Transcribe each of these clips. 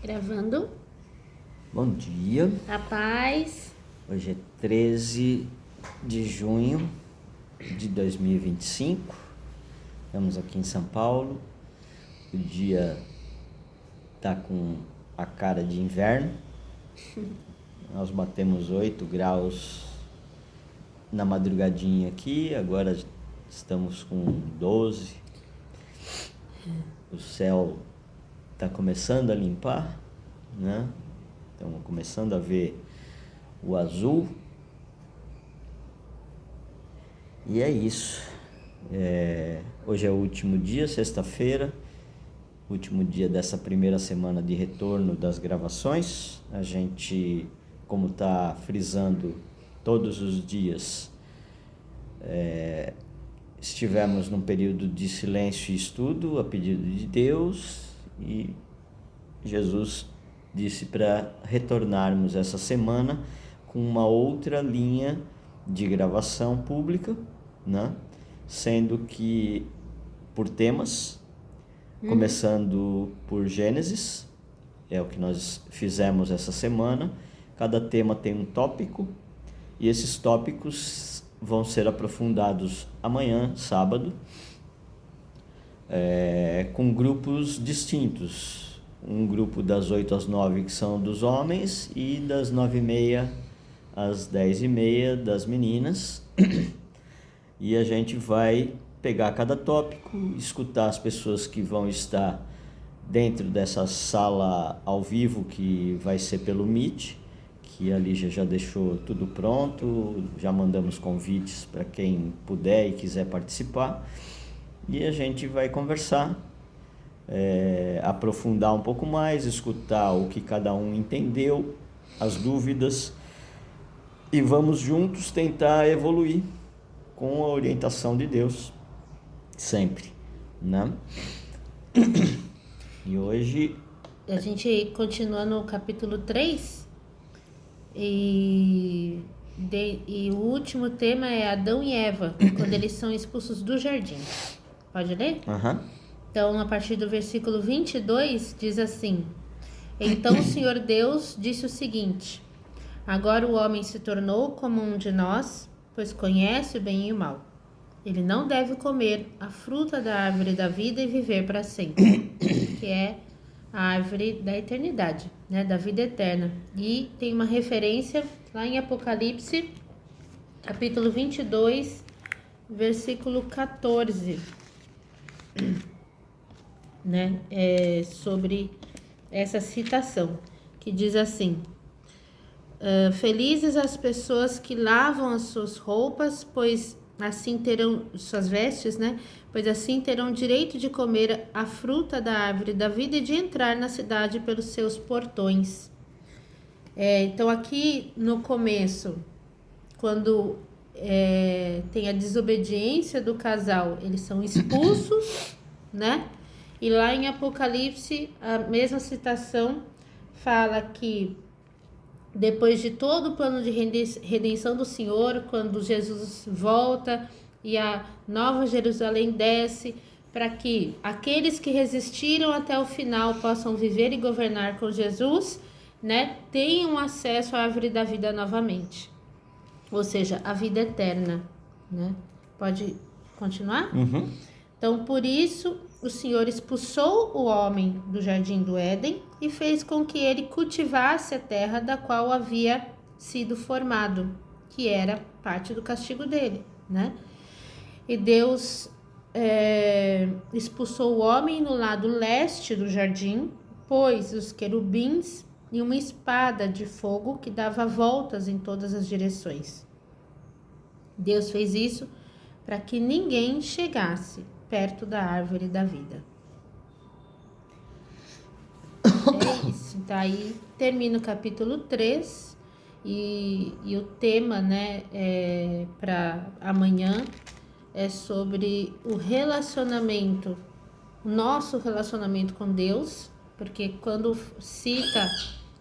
Gravando. Bom dia. A paz. Hoje é 13 de junho de 2025. Estamos aqui em São Paulo. O dia tá com a cara de inverno. Nós batemos 8 graus na madrugadinha aqui. Agora estamos com 12. O céu está começando a limpar, né? Estamos começando a ver o azul. E é isso. Hoje é o último dia, sexta-feira, último dia dessa primeira semana de retorno das gravações. A gente, como está frisando todos os dias, estivemos num período de silêncio e estudo a pedido de Deus, e Jesus disse para retornarmos essa semana com uma outra linha de gravação pública, né? Sendo que por temas, começando por Gênesis, é o que nós fizemos essa semana. Cada tema tem um tópico e esses tópicos vão ser aprofundados amanhã, sábado, com grupos distintos. Um grupo das 8 às 9 que são dos homens e das 9h30 às 10h30 das meninas. E a gente vai pegar cada tópico, escutar as pessoas que vão estar dentro dessa sala ao vivo, que vai ser pelo Meet, que a Lígia já deixou tudo pronto, já mandamos convites para quem puder e quiser participar. E a gente vai conversar, aprofundar um pouco mais, escutar o que cada um entendeu, as dúvidas, e vamos juntos tentar evoluir com a orientação de Deus, sempre, né? E hoje A gente continua no capítulo 3 e o último tema é Adão e Eva, quando eles são expulsos do jardim. Pode ler? Então, a partir do versículo 22, diz assim: Então o Senhor Deus disse o seguinte: Agora o homem se tornou como um de nós, pois conhece o bem e o mal. Ele não deve comer a fruta da árvore da vida e viver para sempre, que é a árvore da eternidade, né, da vida eterna. E tem uma referência lá em Apocalipse, capítulo 22, versículo 14, né, sobre essa citação, que diz assim: Felizes as pessoas que lavam as suas roupas, pois assim terão suas vestes, né? Pois assim terão direito de comer a fruta da árvore da vida e de entrar na cidade pelos seus portões. Então aqui no começo, quando tem a desobediência do casal, eles são expulsos, né? E lá em Apocalipse, a mesma citação fala que depois de todo o plano de redenção do Senhor, quando Jesus volta e a Nova Jerusalém desce, para que aqueles que resistiram até o final possam viver e governar com Jesus, né, tenham acesso à árvore da vida novamente. Ou seja, a vida eterna, né? Pode continuar? Então, por isso, o Senhor expulsou o homem do jardim do Éden e fez com que ele cultivasse a terra da qual havia sido formado, que era parte do castigo dele, né? E Deus expulsou o homem no lado leste do jardim, pôs os querubins e uma espada de fogo que dava voltas em todas as direções. Deus fez isso para que ninguém chegasse perto da árvore da vida. É isso. Então aí termina o capítulo 3 e o tema, né, para amanhã é sobre o relacionamento, o nosso relacionamento com Deus, porque quando cita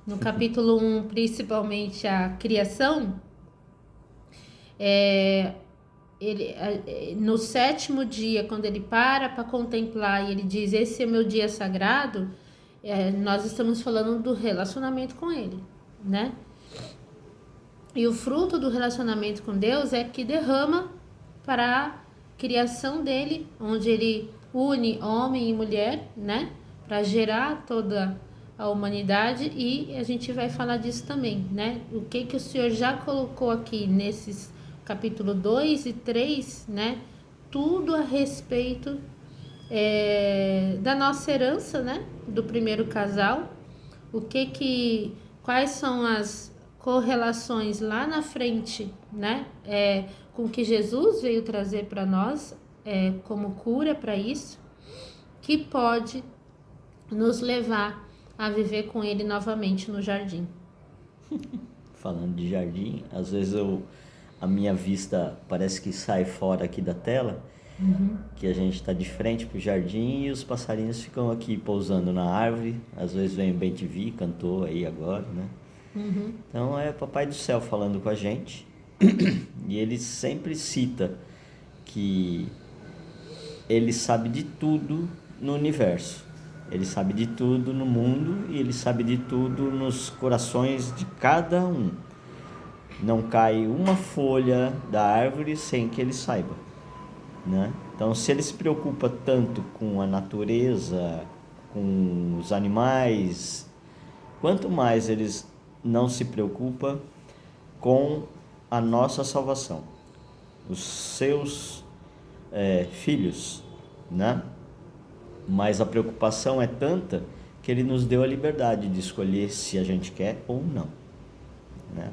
no capítulo 1 principalmente a criação, ele, no sétimo dia, quando ele para contemplar e ele diz: esse é meu dia sagrado, Nós estamos falando do relacionamento com Ele, né? E o fruto do relacionamento com Deus é que derrama para a criação dele, onde ele une homem e mulher, né? Para gerar toda a humanidade, e a gente vai falar disso também, né? O que o Senhor já colocou aqui nesses capítulo 2 e 3, né? Tudo a respeito da nossa herança, né? Do primeiro casal, quais são as correlações lá na frente, né? Com o que Jesus veio trazer para nós, como cura para isso, que pode nos levar a viver com Ele novamente no jardim. Falando de jardim, às vezes a minha vista parece que sai fora aqui da tela, que a gente está de frente para o jardim e os passarinhos ficam aqui pousando na árvore. Às vezes vem o Ben-TV, cantou aí agora, né? Então é Papai do Céu falando com a gente. E ele sempre cita que ele sabe de tudo no universo, ele sabe de tudo no mundo e ele sabe de tudo nos corações de cada um. Não cai uma folha da árvore sem que ele saiba, né? Então, se ele se preocupa tanto com a natureza, com os animais, quanto mais eles não se preocupa com a nossa salvação, os seus filhos, né? Mas a preocupação é tanta que ele nos deu a liberdade de escolher se a gente quer ou não, né?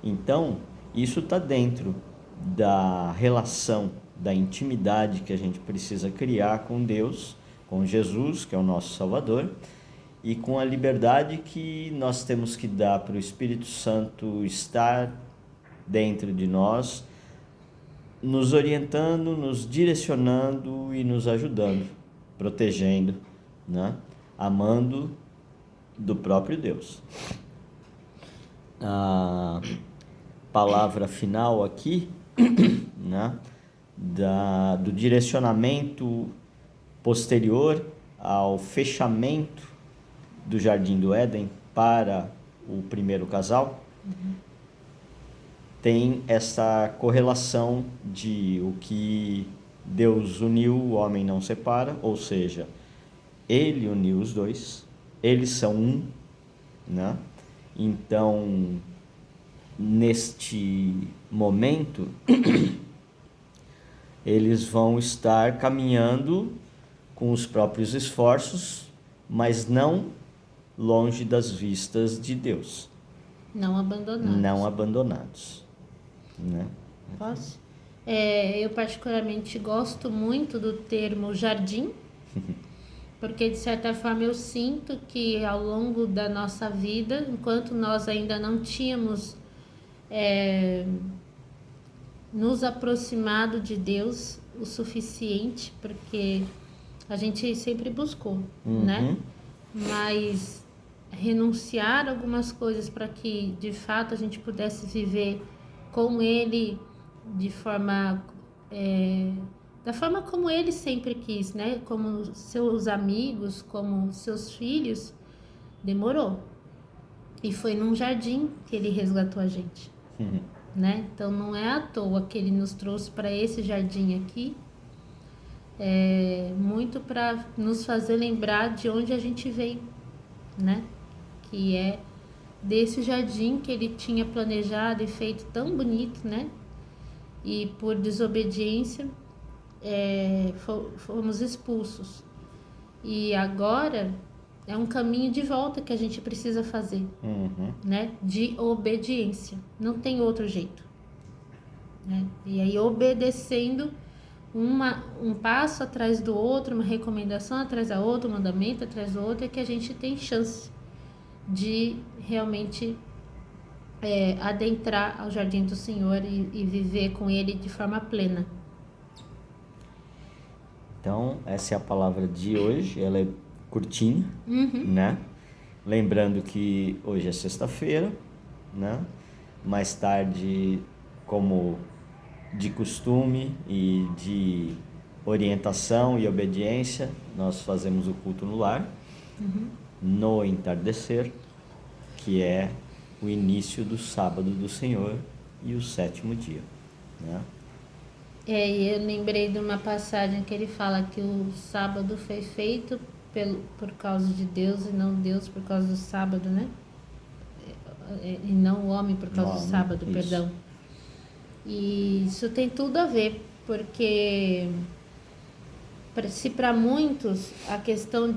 Então, isso está dentro da relação, da intimidade que a gente precisa criar com Deus, com Jesus, que é o nosso Salvador, e com a liberdade que nós temos que dar para o Espírito Santo estar dentro de nós, nos orientando, nos direcionando e nos ajudando, protegendo, né? Amando do próprio Deus. A palavra final aqui, né? Do direcionamento posterior ao fechamento do Jardim do Éden para o primeiro casal, tem essa correlação de o que Deus uniu, o homem não separa, ou seja, ele uniu os dois, eles são um, né? Então, neste momento, eles vão estar caminhando com os próprios esforços, mas não longe das vistas de Deus. Não abandonados. Não abandonados, né? Posso? Eu particularmente gosto muito do termo jardim, porque de certa forma eu sinto que ao longo da nossa vida, enquanto nós ainda não tínhamos nos aproximado de Deus o suficiente, porque a gente sempre buscou, né? Mas renunciar algumas coisas para que de fato a gente pudesse viver com Ele de forma da forma como Ele sempre quis, né? Como seus amigos, como seus filhos, demorou. E foi num jardim que Ele resgatou a gente, né? Então não é à toa que Ele nos trouxe para esse jardim aqui, muito para nos fazer lembrar de onde a gente veio, né? Que é desse jardim que Ele tinha planejado e feito tão bonito, né? E por desobediência fomos expulsos. E agora é um caminho de volta que a gente precisa fazer, né? De obediência. Não tem outro jeito, né? E aí obedecendo um passo atrás do outro, uma recomendação atrás da outra, um mandamento atrás do outro, é que a gente tem chance de realmente adentrar ao jardim do Senhor e viver com Ele de forma plena. Então, essa é a palavra de hoje, ela é curtinha, né? Lembrando que hoje é sexta-feira, né? Mais tarde, como de costume e de orientação e obediência, nós fazemos o culto no lar. no entardecer, que é o início do sábado do Senhor e o 7º dia, né? E eu lembrei de uma passagem que ele fala que o sábado foi feito por causa de Deus e não Deus por causa do sábado, né? E não o homem por causa do sábado, isso. perdão. E isso tem tudo a ver, porque se para muitos a questão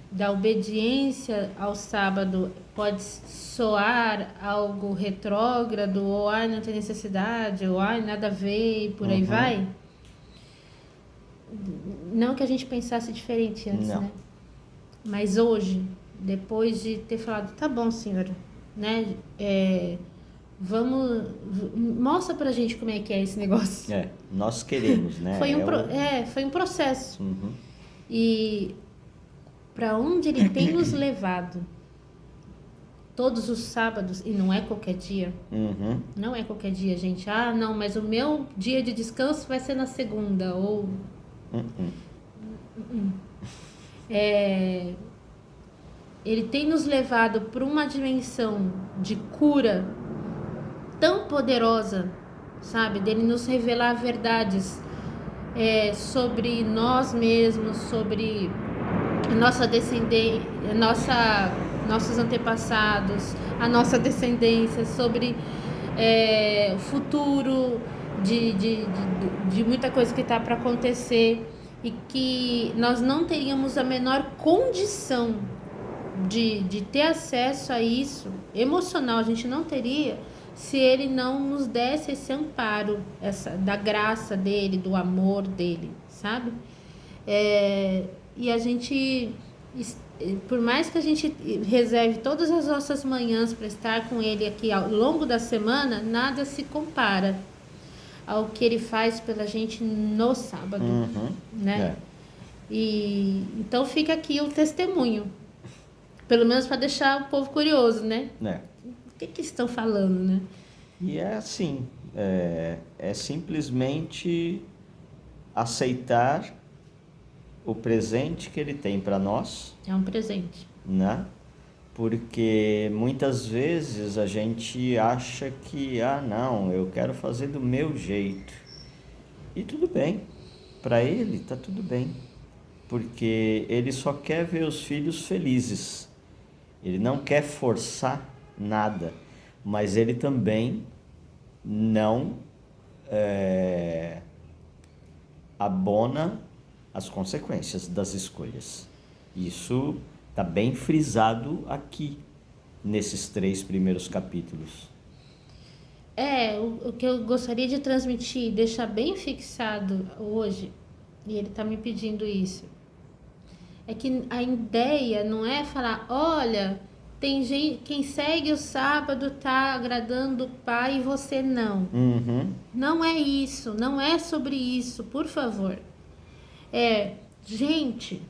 da obediência ao sábado pode soar algo retrógrado, ou não tem necessidade, ou nada a ver, e por aí vai. Não que a gente pensasse diferente antes, Não. né? Mas hoje, depois de ter falado, tá bom, senhor, né? Mostra pra gente como é que é esse negócio. Nós queremos, né? Foi um processo. Uhum. E para onde ele tem nos levado todos os sábados, e não é qualquer dia. Uhum. Não é qualquer dia, gente. Não, mas o meu dia de descanso vai ser na segunda, ou... Ele tem nos levado para uma dimensão de cura tão poderosa, sabe? Dele nos revelar verdades sobre nós mesmos, sobre a nossa descendência, nossos antepassados, a nossa descendência, sobre o futuro de muita coisa que está para acontecer, e que nós não teríamos a menor condição de ter acesso a isso emocional, a gente não teria, se ele não nos desse esse amparo, da graça dele, do amor dele, sabe? E a gente, por mais que a gente reserve todas as nossas manhãs para estar com ele aqui ao longo da semana, nada se compara ao que ele faz pela gente no sábado, né? E então fica aqui o testemunho, pelo menos para deixar o povo curioso, né? O que estão falando, né? E é assim, é simplesmente aceitar o presente que ele tem para nós. É um presente, né? Porque muitas vezes a gente acha que, não, eu quero fazer do meu jeito. E tudo bem, para ele tá tudo bem, porque ele só quer ver os filhos felizes. Ele não quer forçar nada, mas ele também não abona as consequências das escolhas. Isso está bem frisado aqui, nesses 3 primeiros capítulos. O que eu gostaria de transmitir, deixar bem fixado hoje, e ele está me pedindo isso, é que a ideia não é falar, olha, tem gente, quem segue o sábado está agradando o Pai e você não. Não é isso, não é sobre isso, por favor. Gente,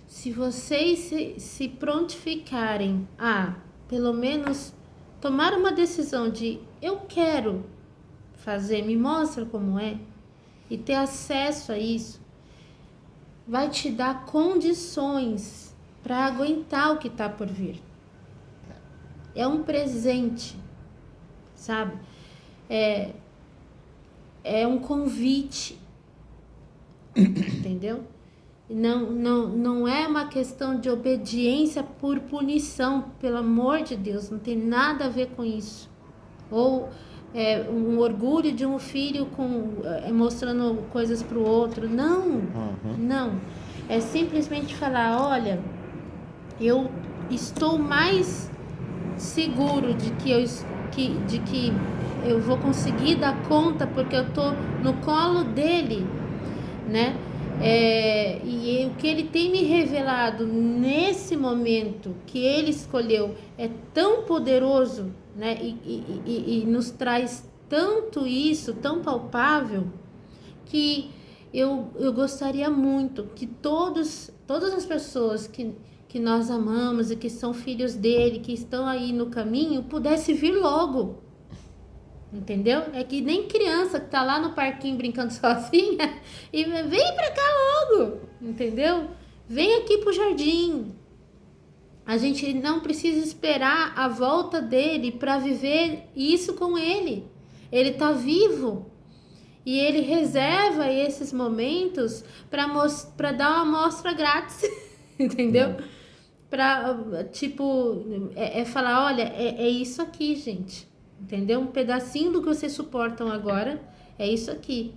se vocês se prontificarem a, pelo menos, tomar uma decisão de eu quero fazer, me mostra como é, e ter acesso a isso, vai te dar condições para aguentar o que está por vir. É um presente, sabe? É um convite, entendeu? Não é uma questão de obediência por punição, pelo amor de Deus, não tem nada a ver com isso. Ou um orgulho de um filho mostrando coisas para o outro. Não. É simplesmente falar, olha, eu estou mais seguro de que eu vou conseguir dar conta, porque eu estou no colo dele, né? E o que ele tem me revelado nesse momento que ele escolheu é tão poderoso, né? E nos traz tanto isso, tão palpável, que eu gostaria muito que todas as pessoas que nós amamos e que são filhos dele, que estão aí no caminho, pudesse vir logo. Entendeu? É que nem criança que tá lá no parquinho brincando sozinha e vem pra cá logo, entendeu? Vem aqui pro jardim, A gente não precisa esperar a volta dele para viver isso com ele. Ele está vivo. E ele reserva esses momentos para dar uma amostra grátis, entendeu? Para, tipo, falar, olha, é isso aqui, gente. Entendeu? Um pedacinho do que vocês suportam agora é isso aqui.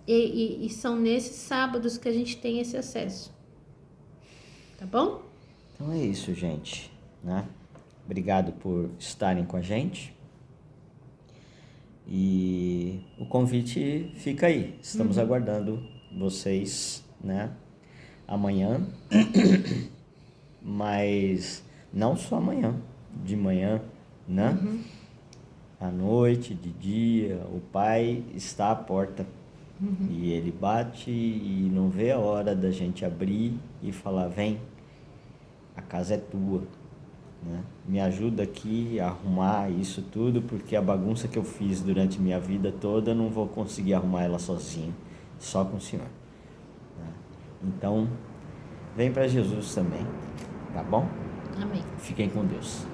E são nesses sábados que a gente tem esse acesso. Tá bom? Então é isso, gente, né? Obrigado por estarem com a gente. E o convite fica aí. Estamos aguardando vocês, né? Amanhã. Mas não só amanhã, de manhã, né? À noite, de dia, o Pai está à porta. E ele bate e não vê a hora da gente abrir e falar, vem, a casa é tua, né? Me ajuda aqui a arrumar isso tudo, porque a bagunça que eu fiz durante minha vida toda, eu não vou conseguir arrumar ela sozinho, só com o Senhor, né? Então, vem para Jesus também, tá bom? Amém. Fiquem com Deus.